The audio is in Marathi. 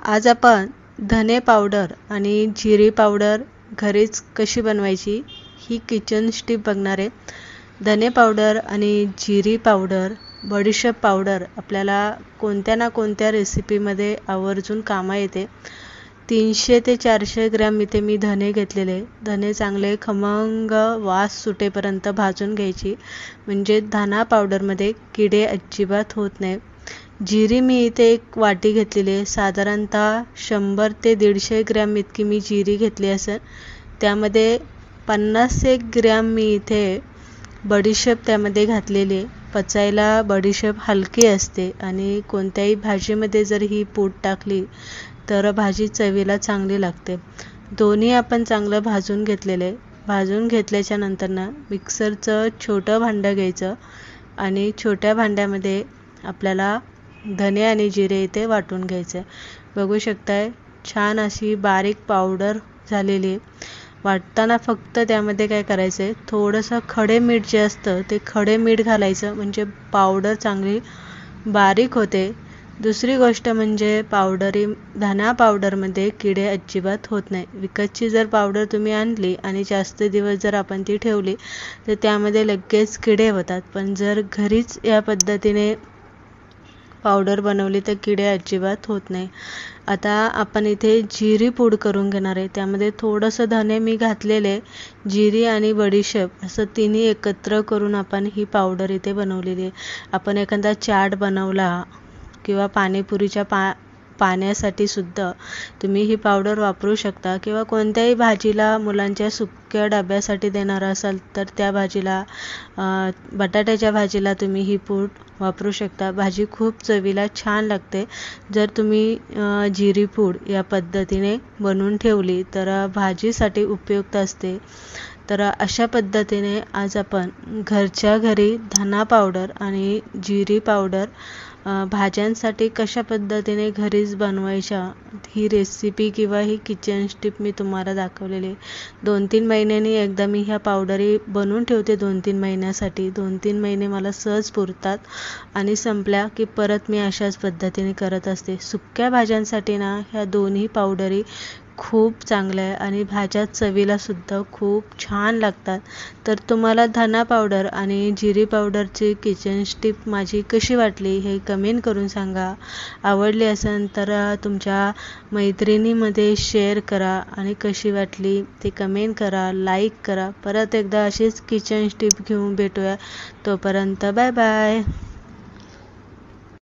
आज आपण धने पावडर आणि जिरे पावडर घरीच कशी बनवायची ही किचन टिप बघणार आहे। धने पावडर आणि जिरे पावडर, बडीशेप पावडर आपल्याला कोणत्या ना कोणत्या रेसिपीमध्ये आवर्जून कामा येते। 300 ते 400 ग्रॅम इथे मी धने घेतलेले। धने चांगले खमंग वास सुटेपर्यंत भाजून घ्यायची, म्हणजे धना पावडरमध्ये किडे अजिबात होत नाही। जिरी मी इथे एक वाटी घेतलेली आहे, साधारणतः 100 ते 150 ग्रॅम इतकी मी जिरी घेतली असेल। त्यामध्ये 50 ग्रॅम मी इथे बडीशेप त्यामध्ये घातलेली आहे। पचायला बडीशेप हलकी असते आणि कोणत्याही भाजीमध्ये जर ही पूड टाकली तर भाजी चवीला चांगली लागते। दोन्ही आपण चांगलं भाजून घेतलेले। भाजून घेतल्याच्या नंतर ना मिक्सरचं छोटं भांडं घ्यायचं आणि छोट्या भांड्यामध्ये आपल्याला धने आणि जिरे इथे वाटून घ्यायचे। बघू शकताय छान अशी बारीक पावडर झालेली आहे। वाटताना फक्त त्यामध्ये काय करायचं आहे, थोडंसं खडे मीठ जे असतं ते खडे मीठ घालायचं, म्हणजे पावडर चांगली बारीक होते। दुसरी गोष्ट म्हणजे धना पावडरमध्ये किडे अजिबात होत नाही। विकतची जर पावडर तुम्ही आणली आणि जास्त दिवस जर आपण ती ठेवली तर त्यामध्ये लगेच किडे होतात, पण जर घरीच या पद्धतीने पावडर बनवली तर किडे अजिबात होत नाही। आता आपण इथे जिरी पूड करून घेणार आहे। त्यामध्ये थोडंसं धने मी घातलेले, जिरी आणि बडीशेप असं तिन्ही एकत्र करून आपण ही पावडर इथे बनवलेली आहे। आपण एखादा चाट बनवला किंवा पाणीपुरीच्या पाण्यासाठी सुद्धा तुम्ही ही पावडर वापरू शकता, किंवा कोणत्याही भाजीला मुलांच्या सुक्या डब्यासाठी देणार असाल तर त्या भाजीला, बटाट्याच्या भाजीला तुम्ही ही पूड वापरू शकता। भाजी खूप चवीला छान लागते जर तुम्ही जिरी पूड या पद्धतीने बनवून ठेवली तर भाजीसाठी उपयुक्त असते। तर अशा पद्धतीने आज आपण घरच्या घरी धना पावडर आणि जिरी पावडर भाज्यांसाठी कशा पद्धतीने घरीच बनवायच्या ही रेसिपी किंवा ही किचन टिप मी तुम्हाला दाखवलेली आहे। 2-3 महिन्यांनी एकदा मी ह्या पावडरी बनवून ठेवते, 2-3 महिन्यासाठी। 2-3 महिने मला सहज पुरतात आणि संपल्या की परत मी अशाच पद्धतीने करत असते। सुक्या भाज्यांसाठी ना ह्या दोन्ही पावडरी खूप चांगल्या आहे आणि भाज्या चवीला सुद्धा खूप छान लागतात। तर तुम्हाला धना पावडर आणि जिरी पावडरची किचन टिप माझी कशी वाटली हे कमेंट करून सांगा। आवडली असेल तर तुमच्या मैत्रिणीमध्ये शेअर करा आणि कशी वाटली ते कमेंट करा, लाईक करा। परत एकदा अशीच किचन टिप घेऊन भेटूया, तोपर्यंत बाय बाय।